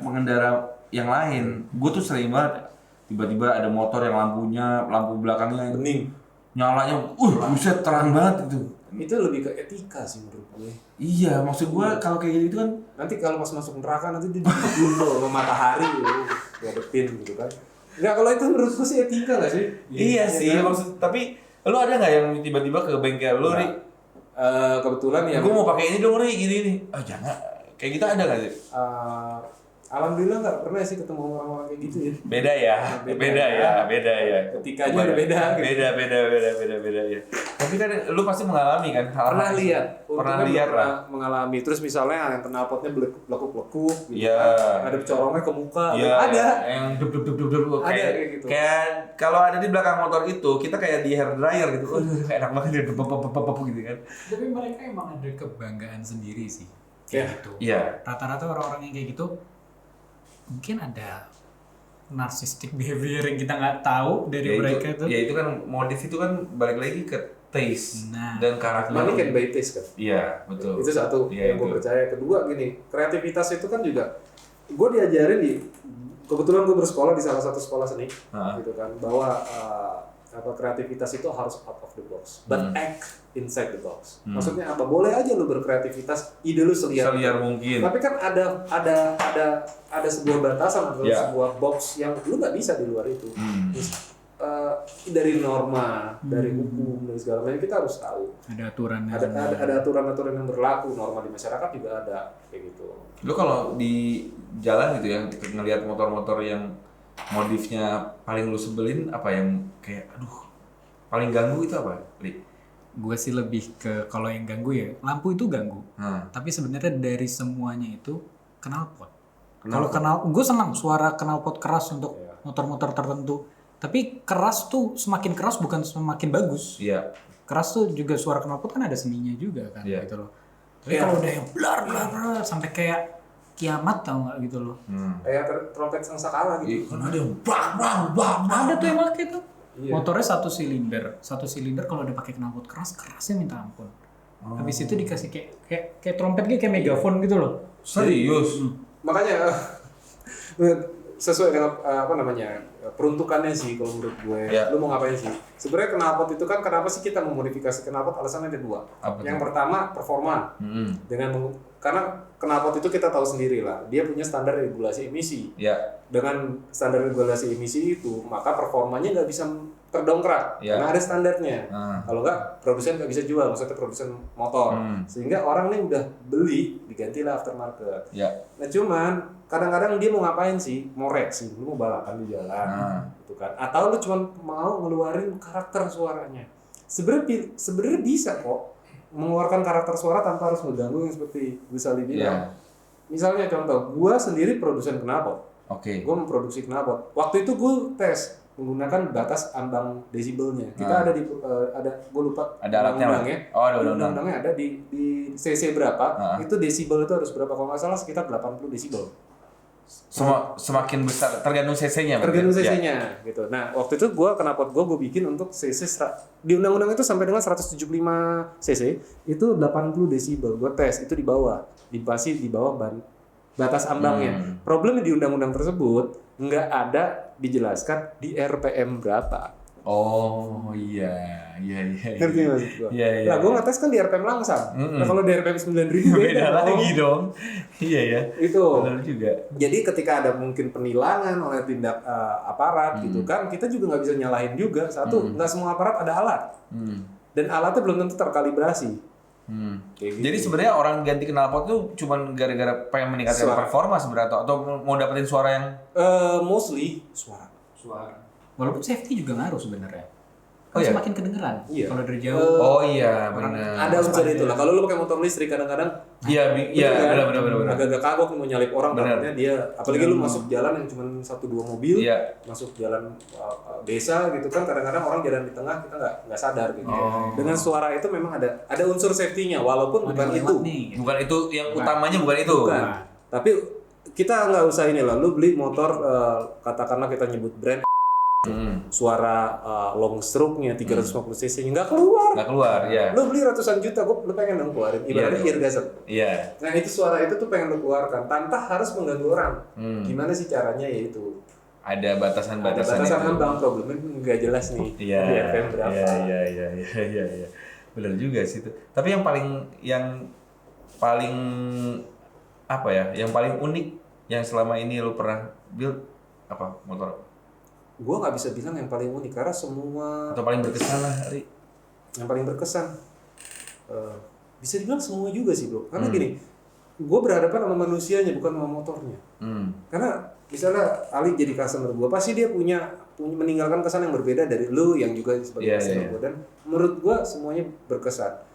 pengendara yang lain. Gue tuh sering banget tiba-tiba ada motor yang lampu belakangnya
bening,
nyalanya buset terang banget itu.
Itu lebih ke etika sih menurut gue.
Iya, maksud gue kalau kayak gitu kan
nanti kalau pas masuk neraka nanti dia dibunuh sama matahari dihadepin gitu kan. Enggak, kalau itu menurut gue sih etika nggak sih?
Iya sih, kan? Maksud tapi lu ada nggak yang tiba-tiba ke bengkel lu, Ri?
Kebetulan ya.
Gue mau pakai ini dong, Ri, gini. Jangan. Kayak kita ada nggak sih?
Alhamdulillah nggak pernah sih ketemu orang-orang kayak gitu ya.
Beda ya.
Ketikanya udah beda.
Beda ya. Tapi kan lu pasti mengalami kan hal-hal.
Pernah lihat lah. Mengalami. Terus misalnya yang knalpotnya lekuk-lekuk gitu. Ada corongnya ke muka. Ada.
Yang dub.
Ada kayak gitu.
Kayak kalau ada di belakang motor itu, kita kayak di hair dryer gitu. Enak banget ya, gitu kan.
Tapi mereka emang ada kebanggaan sendiri sih.
Gitu.
Rata-rata orang-orang yang kayak gitu mungkin ada narcissistic behavior yang kita nggak tahu dari mereka itu.
Ya itu kan modif itu kan balik lagi ke taste dan karakter.
Money can buy taste kan.
Iya, betul.
Itu satu yang gue percaya. Kedua gini, kreativitas itu kan juga gue diajarin kebetulan gue bersekolah di salah satu sekolah seni gitu kan, bahwa kreativitas itu harus out of the box, but act inside the box. Maksudnya apa? Boleh aja lu berkreativitas, ide lu seliar
mungkin.
Tapi kan ada sebuah batasan atau sebuah box yang lu nggak bisa di luar itu. Dari norma, dari hukum dan segala macam kita harus tahu.
Ada aturannya.
Ada aturan-aturan yang berlaku, norma di masyarakat juga ada kayak gitu.
Lu kalau di jalan gitu ya, ngelihat motor-motor yang modifnya paling lu sebelin apa yang kayak paling ganggu itu apa, Li?
Gue sih lebih ke kalau yang ganggu ya lampu itu ganggu. Tapi sebenarnya dari semuanya itu knalpot. Kalau gue senang suara knalpot keras untuk motor-motor tertentu. Tapi keras tuh semakin keras bukan semakin bagus. Keras tuh juga suara knalpot kan ada seninya juga kan gitu loh. Tapi kalau udah yang blar sampai kayak kiamat tau nggak gitu loh.
Kayak trompet sangkakala gitu.
Kan ada yang bang.
Ada tuh yang pakai tuh. Motornya satu silinder kalau udah pakai knalpot kerasnya minta ampun. Habis itu dikasih kayak trompet kayak megafon gitu loh.
Serius?
Makanya sesuai dengan peruntukannya sih kalau menurut gue. Lu mau ngapain sih? Sebenarnya knalpot itu kan kenapa sih kita memodifikasi knalpot? Alasannya ada 2. Yang pertama performa. Karena knalpot itu kita tahu sendiri lah, dia punya standar regulasi emisi. Dengan standar regulasi emisi itu, maka performanya nggak bisa terdongkrak karena ada standarnya. Kalau nggak, produsen nggak bisa jual, maksudnya produsen motor. Sehingga orang nih udah beli, digantilah aftermarket. Nah cuman kadang-kadang dia mau ngapain sih? Mau racing, lu mau balapan di jalan, gitu kan? Atau lu cuma mau ngeluarin karakter suaranya. Sebenarnya bisa kok mengeluarkan karakter suara tanpa harus mengganggu yang seperti Gus Ali bilang. Misalnya contoh, gua sendiri produsen knalpot. Gua memproduksi knalpot. Waktu itu gua tes menggunakan batas ambang desibelnya. Kita ada gua lupa
ada alatnya
ya.
Ada
undang-undangnya ada di CC berapa, itu desibel itu harus berapa, kalau nggak salah sekitar 80 desibel.
Semakin besar tergantung cc-nya.
Tergantung cc-nya gitu. Nah, waktu itu knalpot gue bikin untuk cc di undang-undang itu sampai dengan 175 cc itu 80 desibel. Gue tes itu di bawah, masih di bawah batas ambangnya. Problemnya di undang-undang tersebut nggak ada dijelaskan di RPM berapa. Ngerti maksud gue? Nah, gue ngetes kan di RPM langsam. Nah, kalau di RPM 9.000
beda lagi dong.
Itu.
Benar juga.
Jadi ketika ada mungkin penilangan oleh tindak aparat gitu kan, kita juga nggak bisa nyalahin juga. Satu, nggak semua aparat ada alat. Dan alatnya belum tentu terkalibrasi.
Gitu. Jadi sebenarnya orang ganti knalpot tuh cuman gara-gara pengen meningkatkan performa sebenarnya atau mau dapetin suara yang
mostly suara.
Walaupun safety juga ngaruh sebenarnya. Semakin kedengeran kalau dari jauh.
Benar.
Ada unsur itu lah. Kalau lu pakai motor listrik kadang-kadang
benar.
Agak-agak kagok mau nyalip orang, takutnya dia apalagi lu masuk jalan yang cuma 1-2 mobil, masuk jalan desa gitu kan, kadang-kadang orang jalan di tengah kita nggak sadar gitu. Dengan suara itu memang ada unsur safety-nya walaupun bukan itu.
Bukan itu yang utamanya, bukan itu.
Tapi kita nggak usah ini lah, lu beli motor katakanlah kita nyebut brand suara long stroke-nya 350 cc nggak keluar, lu beli ratusan juta, lu pengen dong keluarin, ibaratnya irgasm. Nah itu suara itu tuh pengen lu keluarkan tanpa harus mengganggu orang. Gimana sih caranya? Yaitu
ada batasan
ambang, problemnya nggak jelas nih di RPM berapa.
Iya. Benar juga sih itu. Tapi yang paling apa ya, yang paling unik yang selama ini lu pernah build apa motor?
Gue nggak bisa bilang yang paling unik karena semua.
Atau paling berkesan lah, Ari.
Yang paling berkesan, bisa dibilang semua juga sih bro. Karena gini, gue berhadapan sama manusianya bukan sama motornya. Karena misalnya Ali jadi customer gue, pasti dia punya meninggalkan kesan yang berbeda dari lu yang juga sebagai customer gue. Dan menurut gue semuanya berkesan.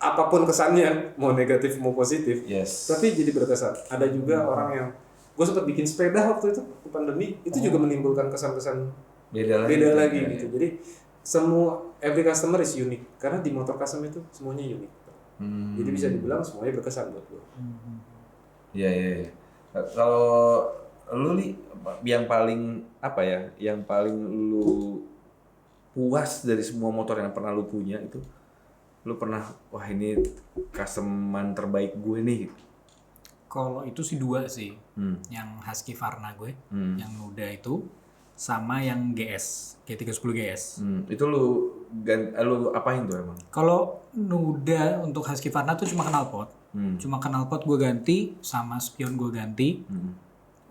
Apapun kesannya, mau negatif mau positif, tapi jadi berkesan. Ada juga orang yang gue sempat bikin sepeda waktu itu pandemi itu juga menimbulkan kesan-kesan beda lagi gitu. Jadi semua every customer is unique karena di motor custom itu semuanya unik. Jadi bisa dibilang semuanya berkesan buat gue.
Iya. Kalau lu nih yang paling apa ya? Yang paling lu puas dari semua motor yang pernah lu punya itu, lu pernah wah ini customan terbaik gue nih.
Kalau itu sih 2 sih, yang Husky Varna gue, yang muda itu, sama yang GS, G310 GS.
Itu lu apain tuh emang?
Kalau Nuda untuk Husky Varna tuh cuma knalpot, gue ganti, sama spion gue ganti,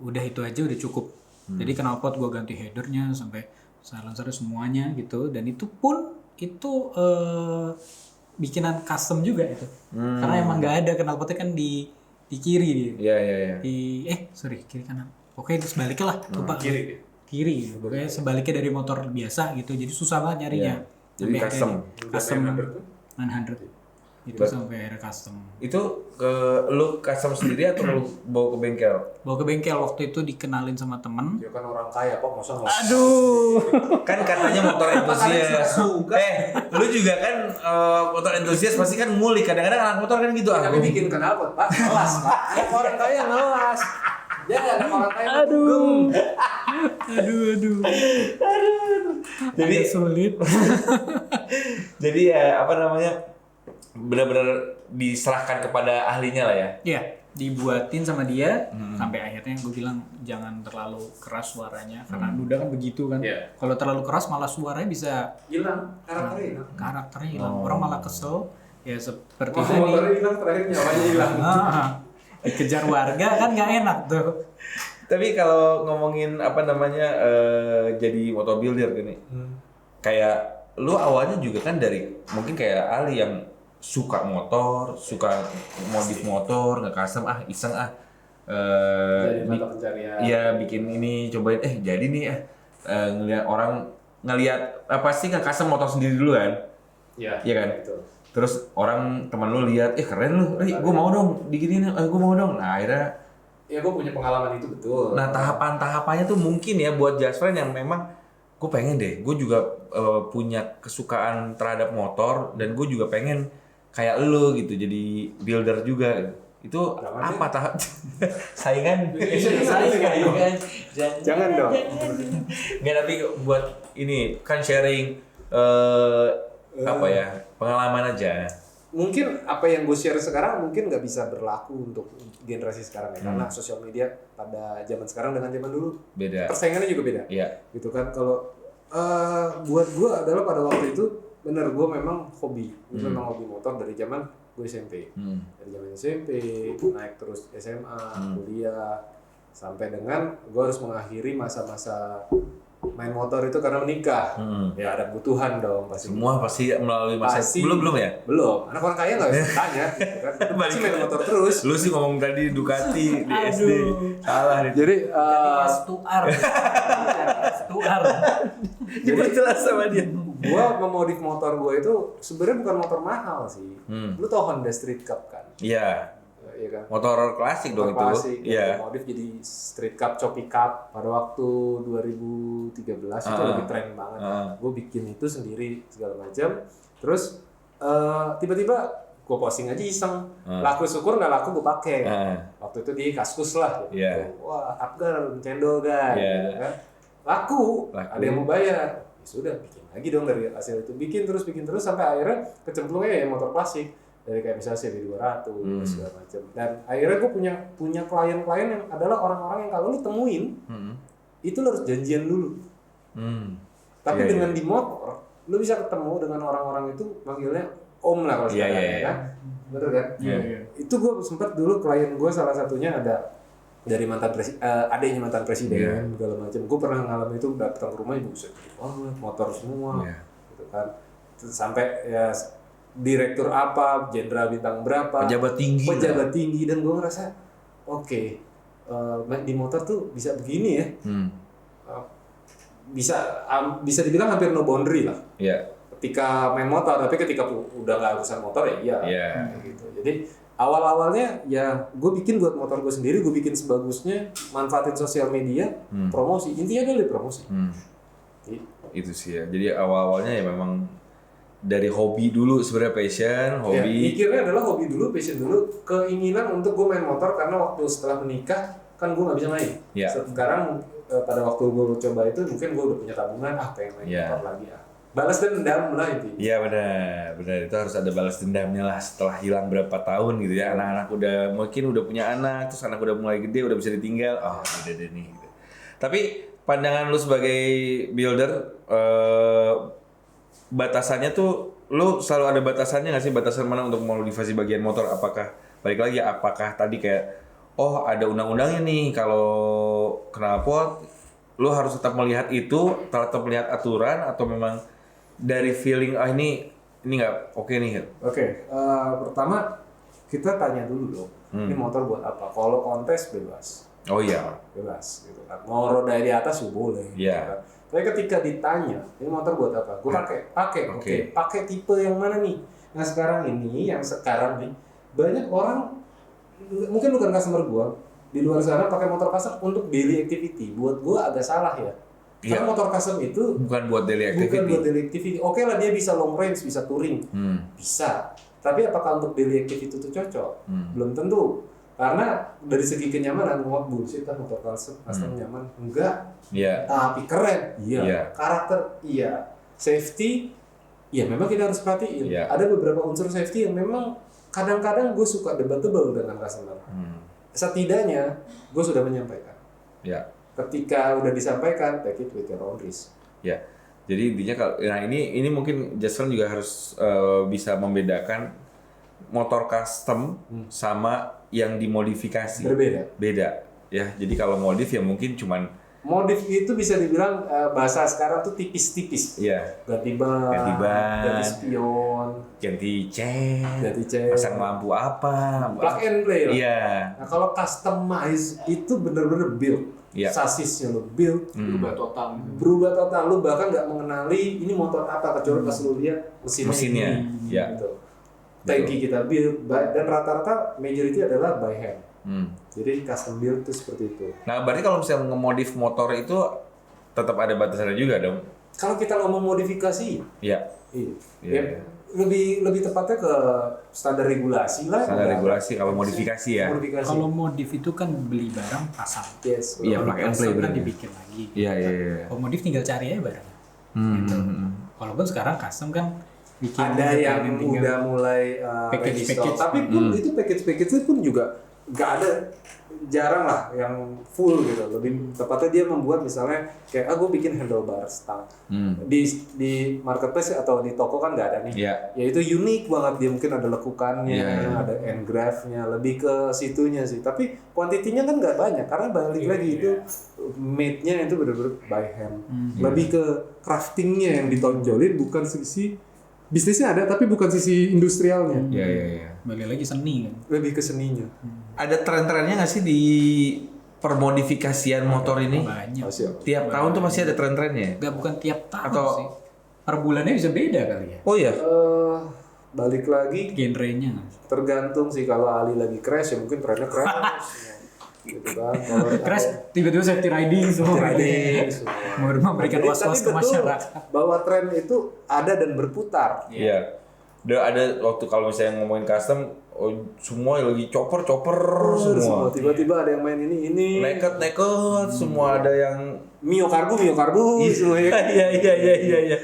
udah itu aja udah cukup. Jadi knalpot gue ganti headernya sampai silencer semuanya gitu, dan itu pun itu bikinan custom juga itu, karena emang nggak ada knalpotnya kan di kiri dia.
Iya.
Kiri kanan. Oke, sebaliknya lah. Lupa. Kiri. Pokoknya sebaliknya dari motor biasa gitu. Jadi susah banget nyarinya.
Jadi custom
900. Itu sampai akhirnya custom.
Itu lu custom sendiri atau lu bawa ke bengkel?
Bawa ke bengkel, waktu itu dikenalin sama temen.
Dia kan orang kaya kok, masa nggak?
Aduh.
Kan katanya motor entusias. Lu juga kan motor entusias pasti kan ngulik. Kadang-kadang anak motor kan gitu.
Tapi bikin kenapa, Pak? Ngelas, Pak. Orang kaya ngelas. Jangan orang kaya.
Aduh.
Jadi
agak sulit.
Jadi ya apa namanya, benar-benar diserahkan kepada ahlinya lah ya.
Iya, dibuatin sama dia sampai akhirnya gue bilang jangan terlalu keras suaranya karena Duda kan begitu kan.
Iya.
Kalau terlalu keras malah suaranya bisa
Hilang
karakternya hilang. Orang malah kesel. Ya seperti tadi.
Motornya hilang, terakhir nyawanya hilang.
Dikejar warga kan nggak enak tuh.
Tapi kalau ngomongin apa namanya jadi motor builder gini, kayak lu awalnya juga kan dari mungkin kayak Ali yang suka motor, suka modif motor, nge-custom iseng
Jadi mata pencarian.
iya bikin ini cobain jadi nih ngelihat orang ngelihat pasti nge-custom motor sendiri dulu kan, iya kan.
Betul.
Terus orang teman lu lihat keren lu, gue mau dong diginiin, gue mau dong. Nah akhirnya
Ya gue punya pengalaman itu betul.
nah tahapan-tahapannya tuh mungkin ya buat just friend yang memang gue pengen deh, gue juga punya kesukaan terhadap motor dan gue juga pengen kayak lu gitu jadi builder juga. Itu
Jangan
apa tahap saingan?
Saingan. Jangan dong.
Nggak, tapi buat ini kan sharing apa ya pengalaman aja.
Mungkin apa yang gue share sekarang mungkin nggak bisa berlaku untuk generasi sekarang ya, karena sosial media pada zaman sekarang dengan zaman dulu
Beda.
persaingannya juga beda.
Iya.
Gitu kan. Kalau buat gue adalah pada waktu itu bener gue memang hobi, memang hobi motor dari zaman gue SMP, dari zaman SMP naik terus SMA, kuliah, sampai dengan gue harus mengakhiri masa-masa main motor itu karena menikah. Ya ada kebutuhan dong pasti.
Semua pasti melalui masa belum ya?
Belum. Anak orang kaya nggak bisa tanya, gitu kan. Pasti main motor terus.
Lu sih ngomong tadi Ducati di SD. Salah nih.
Jadi
Stuar. Stuar.
Diperjelas sama dia.
gua memodif motor gua itu sebenarnya bukan motor mahal sih. Lu tau Honda Street Cup kan?
Iya.
Iya kan?
Motor klasik dong
Motor
itu.
klasik,
Iya.
modif jadi Street Cup, Choppy Cup pada waktu 2013 itu lagi tren banget. Gue bikin itu sendiri segala macam. Terus tiba-tiba gue posting aja iseng. Laku syukur nggak laku gue pakai. Waktu itu di Kaskus lah. Gitu.
Iya.
Wah, Abgar, cendol guys.
Iya.
Gitu kan. Laku, ada yang mau bayar. Ya sudah, bikin lagi dong dari hasil itu. Bikin terus sampai akhirnya kecemplungnya ya motor klasik. Dari kayak misalnya CB200 segala macam. Dan akhirnya gue punya klien-klien yang adalah orang-orang yang kalau lu temuin itu lu harus janjian dulu. Tapi dengan di motor lu bisa ketemu dengan orang-orang itu manggilnya om lah kalau sekarang kan. Betul kan? Itu gue sempat dulu klien gue salah satunya ada dari adanya mantan presiden segala macam. Gue pernah ngalamin itu datang ke rumah ibu saya, motor semua gitu kan. Terus sampai ya direktur apa, jenderal bintang berapa,
pejabat tinggi
dan gue ngerasa oke, di motor tuh bisa begini ya, bisa dibilang hampir no boundary lah. Ketika main motor, tapi ketika udah nggak urusan motor ya gitu. Jadi awal-awalnya ya gue bikin buat motor gue sendiri, gue bikin sebagusnya, manfaatin sosial media, promosi, intinya adalah promosi.
Itu sih ya. Jadi awal-awalnya ya memang dari hobi dulu sebenarnya, passion, hobi.
Ya, mikirnya adalah hobi dulu, passion dulu, keinginan untuk gue main motor karena waktu setelah menikah kan gue nggak bisa main. Sekarang pada waktu gue coba itu mungkin gue udah punya tabungan, pengen main motor lagi balas dendam lah itu.
Iya benar itu harus ada balas dendamnya lah setelah hilang berapa tahun gitu ya. Anak-anak mungkin udah punya anak, terus anak udah mulai gede, udah bisa ditinggal. Udah deh nih. Gitu. Tapi pandangan lu sebagai builder, batasannya tuh lu selalu ada batasannya nggak sih, batasan mana untuk modifikasi bagian motor? Apakah balik lagi apakah tadi kayak ada undang-undangnya nih kalau knalpot lu harus tetap melihat itu, tetap melihat aturan, atau memang dari feeling ini nggak oke nih?
Pertama kita tanya dulu dong, ini motor buat apa? Kalau kontes bebas. Bebas gitu kan. Mau roda di atas boleh. Gitu kan. Tapi ketika ditanya, ini motor buat apa? Gue pakai tipe yang mana nih? Nah sekarang nih, banyak orang, mungkin bukan customer gue, di luar sana pakai motor custom untuk daily activity. Buat gue agak salah ya. Karena motor custom itu
bukan buat daily activity.
Oke lah, dia bisa long range, bisa touring, bisa. Tapi apakah untuk daily activity itu cocok? Belum tentu. Karena dari segi kenyamanan, bullshit lah motor custom nyaman, enggak.
Iya.
Tapi keren, iya.
Iya.
Karakter, iya. Safety, ya memang kita harus perhatiin.
Iya.
Ada beberapa unsur safety yang memang kadang-kadang gue suka debatable dengan customer. Setidaknya gue sudah menyampaikan.
Ya.
Ketika udah disampaikan, take it with your own risk.
Ya. Jadi intinya kalau nah ini mungkin Jason juga harus bisa membedakan motor custom sama yang dimodifikasi.
Berbeda.
Beda. Ya. Jadi kalau modif ya mungkin cuman
modif itu bisa dibilang bahasa sekarang tuh tipis-tipis.
Iya.
Ganti ban, ganti spion,
ganti cat, pasang lampu apa,
plug and play lah.
Iya.
Nah kalau customize itu bener-bener build, sasisnya lo build, berubah total. Lo bahkan nggak mengenali ini motor apa kecuali pas lo lihat mesinnya.
Iya.
Gitu. Tangki kita build, dan rata-rata majority adalah by hand. Jadi custom build itu seperti itu.
Nah, berarti kalau misalnya ngemodif motor itu tetap ada batasannya juga dong?
Kalau kita ngomong modifikasi,
iya.
Lebih tepatnya ke standar regulasi lah.
Standar regulasi kalau modifikasi ya.
Kalau modif itu kan beli barang pasang.
Yes.
Iya, plug and play
kan dibikin lagi.
Iya.
Kalau modif tinggal cari aja barang. Gitu. Walaupun sekarang custom kan bikin
ada yang udah mulai
package.
Tapi pun itu package pun juga nggak ada, jarang lah yang full gitu. Lebih tepatnya dia membuat misalnya kayak gue bikin handlebar stang di marketplace atau di toko kan nggak ada nih. Ya itu unik banget, dia mungkin ada lekukannya, ada engrave-nya, lebih ke situnya sih. Tapi kuantitinya kan nggak banyak karena balik lagi itu made-nya itu benar-benar by hand. Lebih ke crafting-nya yang ditonjolin, bukan sisi bisnisnya ada tapi bukan sisi industrialnya.
Iya.
Balik lagi seni kan.
Lebih ke seninya.
Ada tren-trennya nggak sih di permodifikasian motor ini?
Banyak.
Tiap tahun tuh masih ada tren-trennya?
Nggak, bukan tiap tahun
atau
sih. Per bulannya bisa beda kali ya.
Oh iya.
Balik lagi
genrenya.
Tergantung sih, kalau Ali lagi crash ya mungkin trennya crash. Gitu kan. Kalau
crash tiba-tiba safety riding semua. Memberikan was-was ke masyarakat.
Bahwa tren itu ada dan berputar.
Iya. Udah ada waktu kalau misalnya ngomongin custom, semua lagi chopper semua.
Tiba-tiba ada yang main ini.
Naked, semua ada yang
Mio karbu semua ya.
Iya.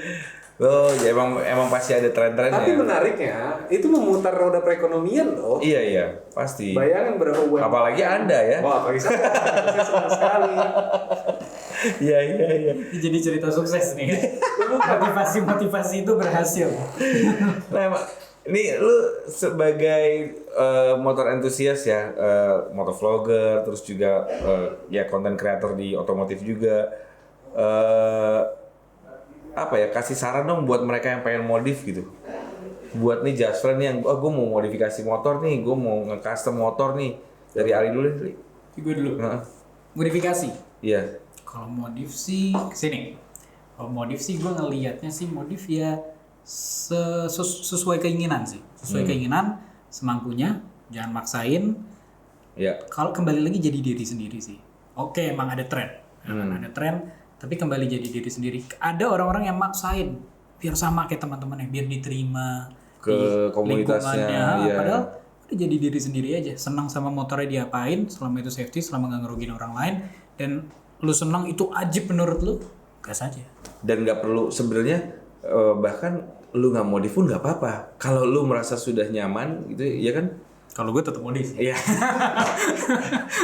Oh, ya emang pasti ada tren-trennya.
Tapi menariknya, itu memutar roda perekonomian loh.
Iya, pasti.
Bayangin berapa UMKM.
Apalagi Anda ya.
Wah, apalagi saya senang sekali.
Iya.
Jadi cerita sukses nih. Motivasi itu berhasil.
Nah, ini lu sebagai motor entusias ya, motor vlogger, terus juga ya content creator di otomotif juga. Apa ya, kasih saran dong buat mereka yang pengen modif gitu. Buat nih just friend yang gue mau modifikasi motor nih, gue mau nge-custom motor nih. Dari Ari dulu deh.
Gue dulu. Modifikasi.
Iya.
Kalau modif sih kesini. Kalau modif sih gue ngelihatnya sih modif ya sesuai keinginan sih. Sesuai keinginan, semampunya, jangan maksain.
Iya.
Kalau kembali lagi jadi diri sendiri sih. Oke, emang ada tren. Ada tren, tapi kembali jadi diri sendiri. Ada orang-orang yang maksain biar sama kayak teman-temannya, biar diterima
ke komunitasnya.
Padahal udah jadi diri sendiri aja. Senang sama motornya diapain, selama itu safety, selama nggak ngerugiin orang lain, dan lu senang itu ajib menurut lu, gas aja.
Dan nggak perlu sebenarnya bahkan lu nggak modif pun nggak apa-apa. Kalau lu merasa sudah nyaman gitu, ya kan?
Kalau gue tetap modif.
Iya.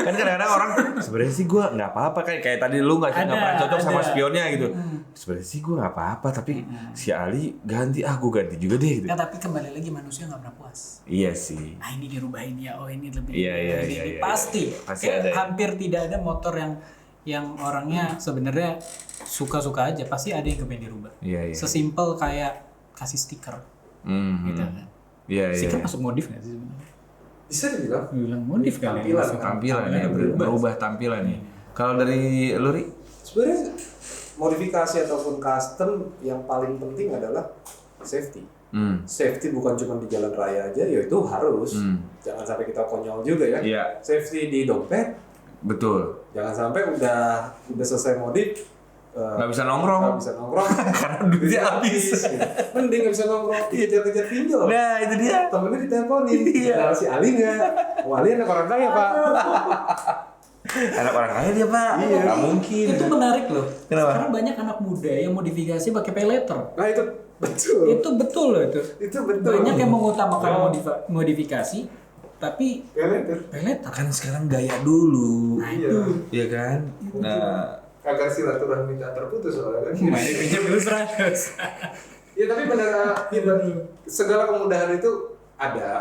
Kan kadang-kadang orang sebenarnya sih gue nggak apa-apa, kayak tadi lu nggak pernah cocok sama spionnya gitu. Sebenarnya sih gue nggak apa-apa, tapi si Ali ganti, gue ganti juga deh gitu.
Nah, tapi kembali lagi manusia nggak pernah puas.
Iya sih.
Ah, ini dirubahin ya, ini lebih.
Iya.
Pasti
ada.
Hampir tidak ada motor yang orangnya sebenarnya suka-suka aja, pasti ada yang kepengen dirubah.
Iya.
Sesimpel kayak kasih stiker. Gitu kan.
Iya.
Stiker masuk modif nggak sih sebenarnya?
Bisa dibilang
modif kali ya.
Tampilan ya, berubah tampilan ya. Kalau dari lu, Ri?
Sebenarnya modifikasi ataupun custom yang paling penting adalah safety. Safety bukan cuma di jalan raya aja, ya itu harus. Jangan sampai kita konyol juga ya.
Iya.
Safety di dompet.
Betul.
Jangan sampai udah selesai modif,
nggak bisa nongkrong karena duitnya habis.
Gitu. Mending nggak bisa nongkrong, kejar-kejar pinjol.
Nah itu dia.
Temennya diteleponin. Kenal si Ali nggak? Ali anak orang kaya Pak.
Anak orang kaya dia Pak.
Iya.
Nggak mungkin.
Itu menarik loh.
Kenapa?
Sekarang banyak anak muda yang modifikasi pakai pay letter.
Nah itu betul.
Itu betul loh itu.
Itu betul.
Banyak yang mengutamakan modifikasi, tapi pay letter.
Kan sekarang gaya dulu.
Nah
Iya.
itu.
Iya kan? Nah,
Agar silaturahmi tak terputus soalnya kan.
Pinjam dulu 100.
Ya tapi benar segala kemudahan itu ada.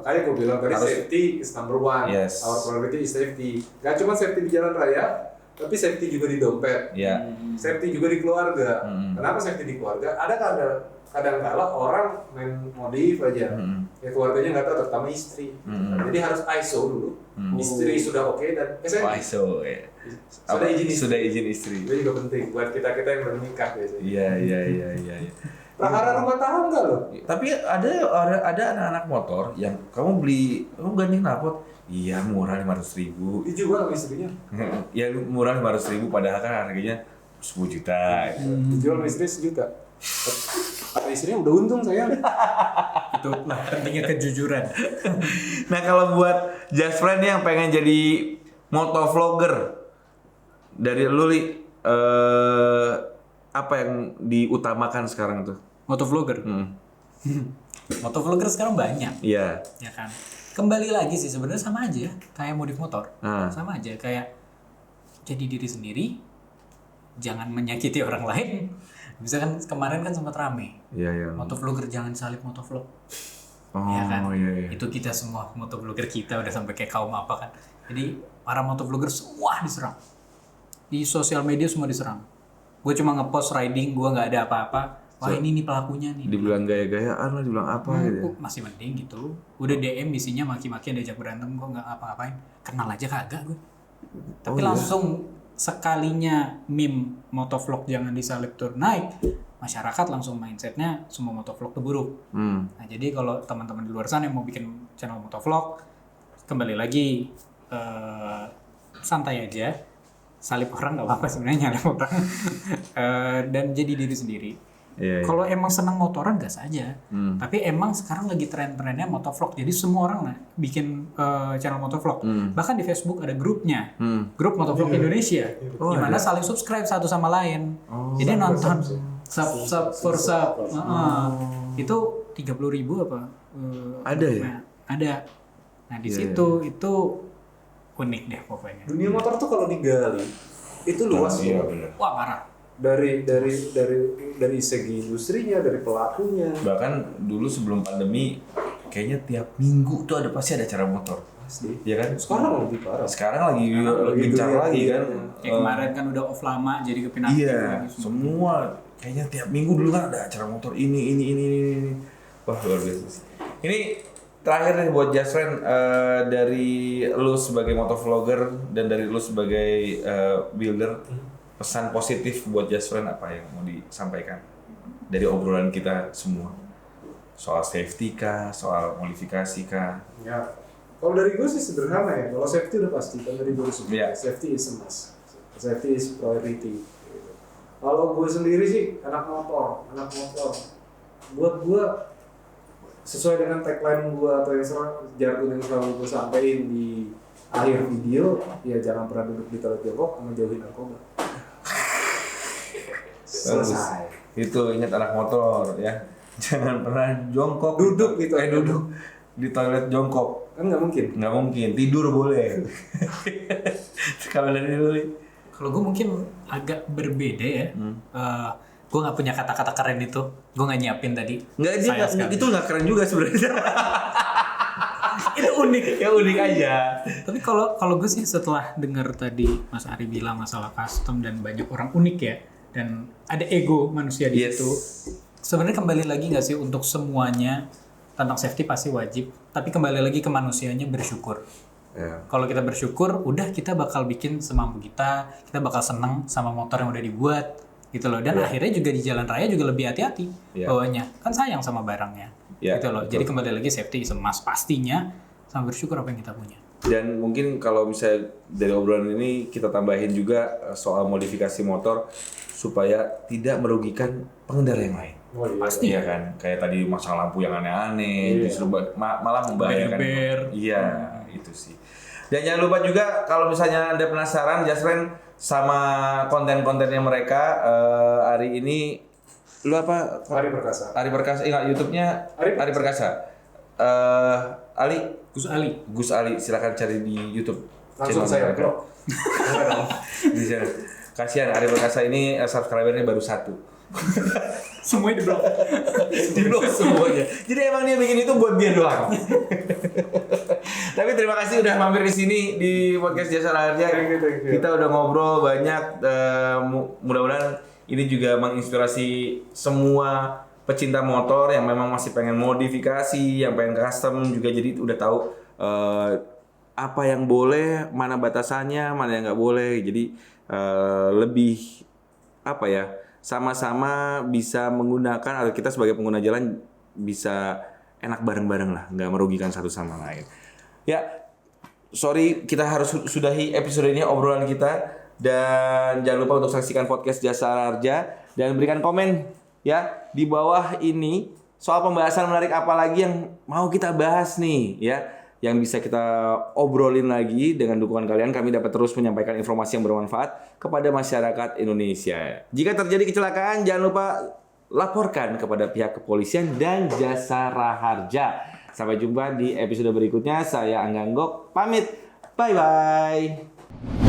Makanya gue bilang tadi safety is number one.
Yes.
Our priority is safety. Gak cuma safety di jalan raya, tapi safety juga di dompet.
ya.
Safety juga di keluarga.
Hmm.
Kenapa safety di keluarga? Kadang-kala orang main modif aja. Ya keluarganya nggak tahu, terutama istri. Jadi harus ISO dulu. Istri sudah oke dan
ISO ya.
sudah izin
istri.
Itu juga penting buat kita yang bernikah biasanya.
Iya.
Prahara rumah tangga loh.
Tapi ada anak-anak motor yang kamu gandeng knalpot, iya murah 500.000.
Dijual sama istrinya.
Ya murah 500.000 padahal kan harganya 10 juta.
Dijual sama istri 1 juta. Kata istrinya udah untung sayang.
Itu lah pentingnya kejujuran.
Nah kalau buat just friend yang pengen jadi motovlogger dari lu apa yang diutamakan sekarang tuh?
Motovlogger. Motovlogger sekarang banyak.
Iya.
Ya kan. Kembali lagi sih sebenarnya sama aja kayak modif motor. Sama aja kayak jadi diri sendiri. Jangan menyakiti orang lain. Misalkan kemarin kan sempat rame.
Iya.
Motovlogger jangan salib motovlog.
Oh
Ya kan?
iya.
Itu kita semua motovlogger kita udah sampai kayak kaum apa kan. Jadi para motovlogger semua diserang. Di sosial media semua diserang. Gue cuma ngepost riding, gue nggak ada apa-apa. Wah ini nih pelakunya nih.
Dibilang gaya-gayaan lah, dibilang apa gitu.
Masih mending gitu. Udah DM isinya maki-maki diajak berantem, gue nggak apa-apain. Kenal aja kagak gue. Tapi langsung sekalinya meme motovlog jangan disalib tur naik, masyarakat langsung mindsetnya semua motovlog tuh buruk. Nah jadi kalau teman-teman di luar sana yang mau bikin channel motovlog, kembali lagi santai aja, salib orang nggak apa-apa sebenarnya, nyalip orang dan jadi diri sendiri.
Iya.
Kalau emang senang motoran gas aja. Tapi emang sekarang lagi tren-trennya motovlog. Jadi semua orang bikin channel motovlog. Bahkan di Facebook ada grupnya. Grup Motovlog Indonesia. Di mana saling subscribe satu sama lain. Jadi nonton sub for sub. Itu 30.000 apa?
Ada ya?
Ada. Nah, di situ itu unik deh pokoknya.
Dunia motor tuh kalau digali itu luas.
Iya benar.
Wah, parah.
Dari segi industrinya, dari pelakunya.
Bahkan dulu sebelum pandemi kayaknya tiap minggu tuh pasti ada acara motor.
Pasti.
Ya kan?
Sekarang lebih parah.
Sekarang lagi gencar lagi kan.
Kayak kemarin kan udah off lama jadi kepindah.
Iya, semua kayaknya tiap minggu dulu kan ada acara motor ini. Wah, luar biasa sih. Ini terakhir nih buat Just Friend, dari lu sebagai motovlogger dan dari lu sebagai builder, pesan positif buat Just Friend apa yang mau disampaikan dari obrolan kita semua? Soal safety kah, soal modifikasi kah?
Ya. Kalau dari gue sih sederhana ya. Kalau safety udah pasti kan dari gue sebelumnya. Safety is a must. Safety is priority. Gitu. Kalau gue sendiri sih anak motor. Buat gue sesuai dengan tagline gue atau yang jargon yang selalu gue sampaikan di akhir video, ya jangan pernah duduk di toilet jongkok sama jauhin narkoba. Selesai.
Itu ingat anak motor ya. Jangan pernah jongkok.
Duduk gitu.
Duduk di toilet jongkok.
Kan nggak mungkin.
Nggak mungkin. Tidur boleh. Kalau dari dulu.
Kalau gue mungkin agak berbeda ya. Gue nggak punya kata-kata keren itu. Gue nggak nyiapin tadi.
Itu nggak keren juga sebenarnya.
Itu unik.
Ya unik aja.
Tapi kalau gue sih setelah dengar tadi Mas Ari bilang masalah custom dan banyak orang unik ya. Dan ada ego manusia di situ. Sebenarnya kembali lagi nggak sih untuk semuanya tentang safety pasti wajib. Tapi kembali lagi ke manusianya bersyukur.
Yeah.
Kalau kita bersyukur, udah kita bakal bikin semampu kita bakal seneng sama motor yang udah dibuat gitu loh. Dan akhirnya juga di jalan raya juga lebih hati-hati bawanya. Kan sayang sama barangnya gitu loh. Betul. Jadi kembali lagi safety is a must pastinya, sama bersyukur apa yang kita punya.
Dan mungkin kalau misalnya dari obrolan ini kita tambahin juga soal modifikasi motor supaya tidak merugikan pengendara yang lain.
Oh, iya.
Pasti ya kan, kayak tadi masang lampu yang aneh-aneh, justru malah membahayakan. Iya, itu sih. Dan jangan lupa juga kalau misalnya Anda penasaran Jasren sama konten-kontennya mereka hari ini lu apa?
Ari Perkasa.
Ari Perkasa, ingat YouTube-nya Ari Perkasa. Gus Ali, silakan cari di YouTube.
Langsung saya blok.
Di sana. Kasihan Ari Perkasa ini subscribernya baru 1.
Semuanya di blok.
Di blok semuanya. Jadi emang dia bikin itu buat dia doang. Tapi terima kasih udah mampir di sini di podcast Jasa Harja.
Thank you.
Kita udah ngobrol banyak. Mudah-mudahan ini juga menginspirasi semua pecinta motor yang memang masih pengen modifikasi, yang pengen custom juga jadi udah tahu apa yang boleh, mana batasannya, mana yang nggak boleh. Jadi lebih apa ya? Sama-sama bisa menggunakan atau kita sebagai pengguna jalan bisa enak bareng-bareng lah, nggak merugikan satu sama lain. Ya, sorry kita harus sudahi episode ini obrolan kita dan jangan lupa untuk saksikan podcast Jasa Harja dan berikan komen ya di bawah ini soal pembahasan menarik apa lagi yang mau kita bahas nih ya. Yang bisa kita obrolin lagi. Dengan dukungan kalian kami dapat terus menyampaikan informasi yang bermanfaat kepada masyarakat Indonesia. Jika terjadi kecelakaan jangan lupa laporkan kepada pihak kepolisian dan Jasa Harja. Sampai jumpa di episode berikutnya. Saya Angga Anggok pamit. Bye bye.